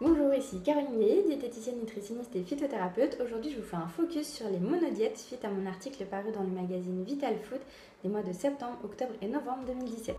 Bonjour, ici Caroline Millet, diététicienne nutritionniste et phytothérapeute. Aujourd'hui, je vous fais un focus sur les monodiètes suite à mon article paru dans le magazine Vital Food des mois de septembre, octobre et novembre 2017.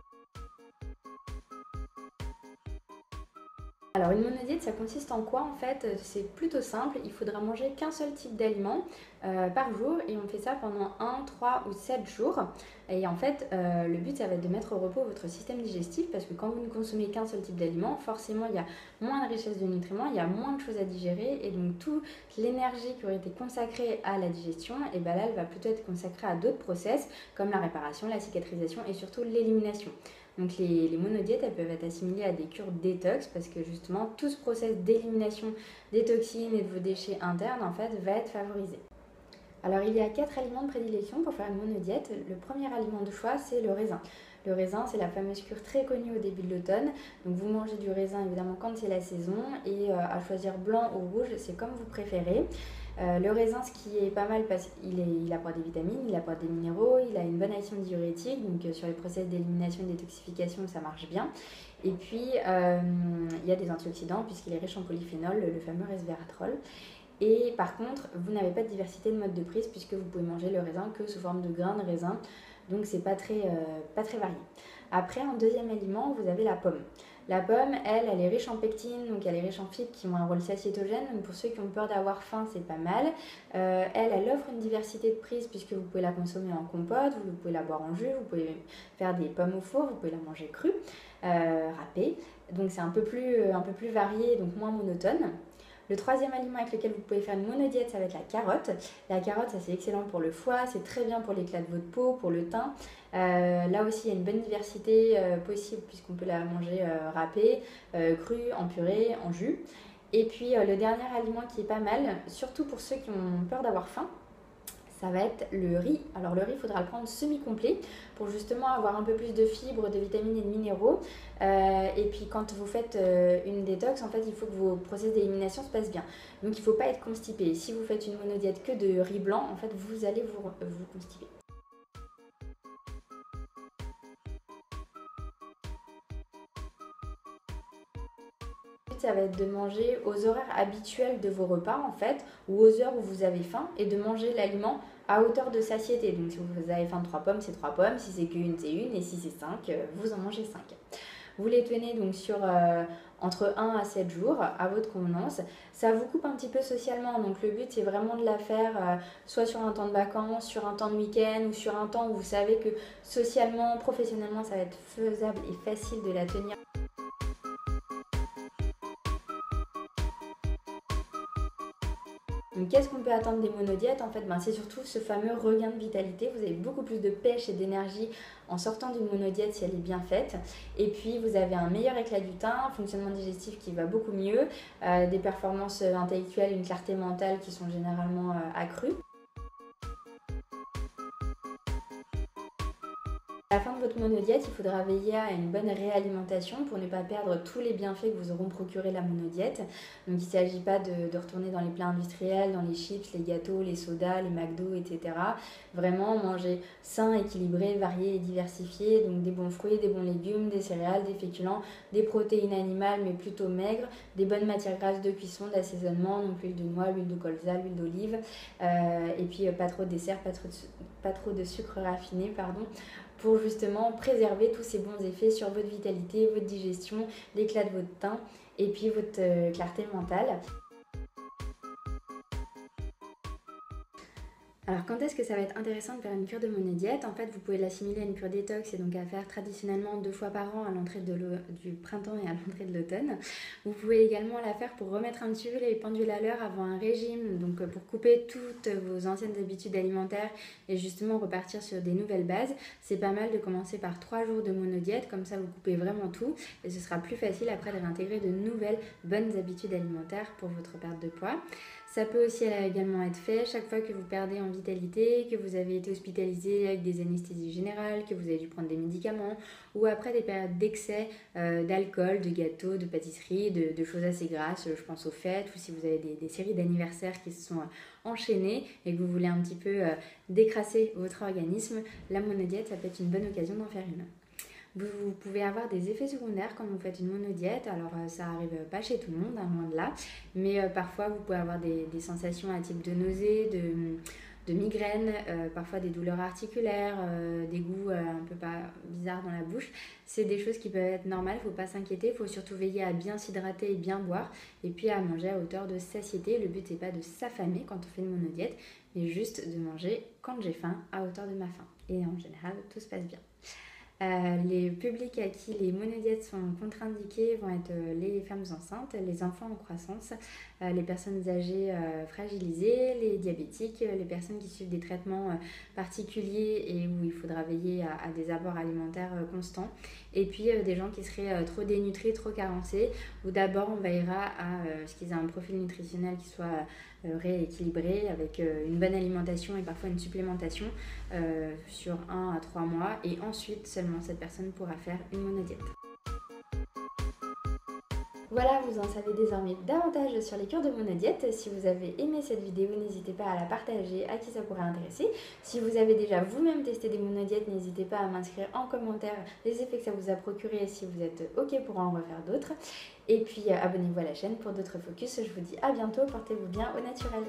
Alors une monodiète, ça consiste en quoi en fait? C'est plutôt simple, il faudra manger qu'un seul type d'aliment par jour et on fait ça pendant 1, 3 ou 7 jours. Et en fait, le but ça va être de mettre au repos votre système digestif parce que quand vous ne consommez qu'un seul type d'aliment, forcément il y a moins de richesse de nutriments, il y a moins de choses à digérer et donc toute l'énergie qui aurait été consacrée à la digestion, et ben là elle va plutôt être consacrée à d'autres process comme la réparation, la cicatrisation et surtout l'élimination. Donc les monodiètes, elles peuvent être assimilées à des cures détox parce que justement tout ce process d'élimination des toxines et de vos déchets internes en fait va être favorisé. Alors il y a 4 aliments de prédilection pour faire une monodiète. Le premier aliment de choix, c'est le raisin. Le raisin, c'est la fameuse cure très connue au début de l'automne. Donc vous mangez du raisin évidemment quand c'est la saison et à choisir blanc ou rouge, c'est comme vous préférez. Le raisin, ce qui est pas mal parce qu'il apporte des vitamines, il apporte des minéraux, il a une bonne action diurétique, donc sur les process d'élimination et de détoxification, ça marche bien. Et puis, il y a des antioxydants puisqu'il est riche en polyphénol, le fameux resveratrol. Et par contre, vous n'avez pas de diversité de mode de prise puisque vous pouvez manger le raisin que sous forme de grains de raisin. Donc c'est pas très varié. Après, en deuxième aliment, vous avez la pomme. La pomme, elle est riche en pectine, donc elle est riche en fibres qui ont un rôle satiétogène. Donc pour ceux qui ont peur d'avoir faim, c'est pas mal. Elle offre une diversité de prises puisque vous pouvez la consommer en compote, vous pouvez la boire en jus, vous pouvez faire des pommes au four, vous pouvez la manger crue, râpée. Donc c'est un peu plus varié, donc moins monotone. Le troisième aliment avec lequel vous pouvez faire une monodiète, ça va être la carotte. La carotte, ça c'est excellent pour le foie, c'est très bien pour l'éclat de votre peau, pour le teint. Là aussi, il y a une bonne diversité possible puisqu'on peut la manger râpée, crue, en purée, en jus. Et puis le dernier aliment qui est pas mal, surtout pour ceux qui ont peur d'avoir faim, ça va être le riz. Alors le riz, il faudra le prendre semi-complet pour justement avoir un peu plus de fibres, de vitamines et de minéraux. Et puis quand vous faites une détox, en fait, il faut que vos process d'élimination se passent bien. Donc il ne faut pas être constipé. Si vous faites une monodiète que de riz blanc, en fait, vous allez vous constiper. Ça va être de manger aux horaires habituels de vos repas en fait, ou aux heures où vous avez faim, et de manger l'aliment à hauteur de satiété. Donc si vous avez faim de 3 pommes, c'est 3 pommes, si c'est qu'une, c'est une, et si c'est 5, vous en mangez 5. Vous les tenez donc sur entre 1 à 7 jours à votre convenance. Ça vous coupe un petit peu socialement, donc le but c'est vraiment de la faire soit sur un temps de vacances, sur un temps de week-end ou sur un temps où vous savez que socialement, professionnellement ça va être faisable et facile de la tenir. Donc qu'est-ce qu'on peut attendre des monodiètes? En fait, c'est surtout ce fameux regain de vitalité. Vous avez beaucoup plus de pêche et d'énergie en sortant d'une monodiète si elle est bien faite. Et puis vous avez un meilleur éclat du teint, un fonctionnement digestif qui va beaucoup mieux, des performances intellectuelles, une clarté mentale qui sont généralement accrues. À la fin de votre monodiète, il faudra veiller à une bonne réalimentation pour ne pas perdre tous les bienfaits que vous auront procuré la monodiète. Donc il ne s'agit pas de retourner dans les plats industriels, dans les chips, les gâteaux, les sodas, les McDo, etc. Vraiment manger sain, équilibré, varié et diversifié. Donc des bons fruits, des bons légumes, des céréales, des féculents, des protéines animales mais plutôt maigres, des bonnes matières grasses de cuisson, d'assaisonnement, donc l'huile de noix, l'huile de colza, l'huile d'olive. Et puis pas trop de dessert, pas trop de sucre raffiné, pardon, pour justement préserver tous ces bons effets sur votre vitalité, votre digestion, l'éclat de votre teint et puis votre clarté mentale. Alors quand est-ce que ça va être intéressant de faire une cure de monodiète? En fait, vous pouvez l'assimiler à une cure détox et donc à faire traditionnellement 2 fois par an à l'entrée du printemps et à l'entrée de l'automne. Vous pouvez également la faire pour remettre un petit peu les pendules à l'heure avant un régime, donc pour couper toutes vos anciennes habitudes alimentaires et justement repartir sur des nouvelles bases. C'est pas mal de commencer par 3 jours de monodiète, comme ça vous coupez vraiment tout et ce sera plus facile après de réintégrer de nouvelles bonnes habitudes alimentaires pour votre perte de poids. Ça peut aussi également être fait chaque fois que vous perdez en vitalité, que vous avez été hospitalisé avec des anesthésies générales, que vous avez dû prendre des médicaments ou après des périodes d'excès d'alcool, de gâteaux, de pâtisseries, de choses assez grasses, je pense aux fêtes ou si vous avez des séries d'anniversaires qui se sont enchaînées et que vous voulez un petit peu décrasser votre organisme, la monodiète, ça peut être une bonne occasion d'en faire une. Vous pouvez avoir des effets secondaires quand vous faites une monodiète. Alors ça arrive pas chez tout le monde, hein, loin de là, mais parfois vous pouvez avoir des sensations à type de nausée, de migraines, parfois des douleurs articulaires, des goûts un peu pas bizarres dans la bouche. C'est des choses qui peuvent être normales, il ne faut pas s'inquiéter, il faut surtout veiller à bien s'hydrater et bien boire, et puis à manger à hauteur de satiété. Le but n'est pas de s'affamer quand on fait une monodiète, mais juste de manger quand j'ai faim, à hauteur de ma faim. Et en général, tout se passe bien. Les publics à qui les monodiètes sont contre-indiquées vont être les femmes enceintes, les enfants en croissance, les personnes âgées fragilisées, les diabétiques, les personnes qui suivent des traitements particuliers et où il faudra veiller à des apports alimentaires constants, et puis des gens qui seraient trop dénutris, trop carencés, où d'abord on veillera à ce qu'ils aient un profil nutritionnel qui soit rééquilibré avec une bonne alimentation et parfois une supplémentation sur 1 à 3 mois, et ensuite seulement cette personne pourra faire une monodiète. Voilà, vous en savez désormais davantage sur les cures de monodiète. Si vous avez aimé cette vidéo, n'hésitez pas à la partager à qui ça pourrait intéresser. Si vous avez déjà vous-même testé des monodiètes, n'hésitez pas à m'inscrire en commentaire les effets que ça vous a procuré, si vous êtes OK pour en refaire d'autres. Et puis abonnez-vous à la chaîne pour d'autres focus. Je vous dis à bientôt, portez-vous bien au naturel.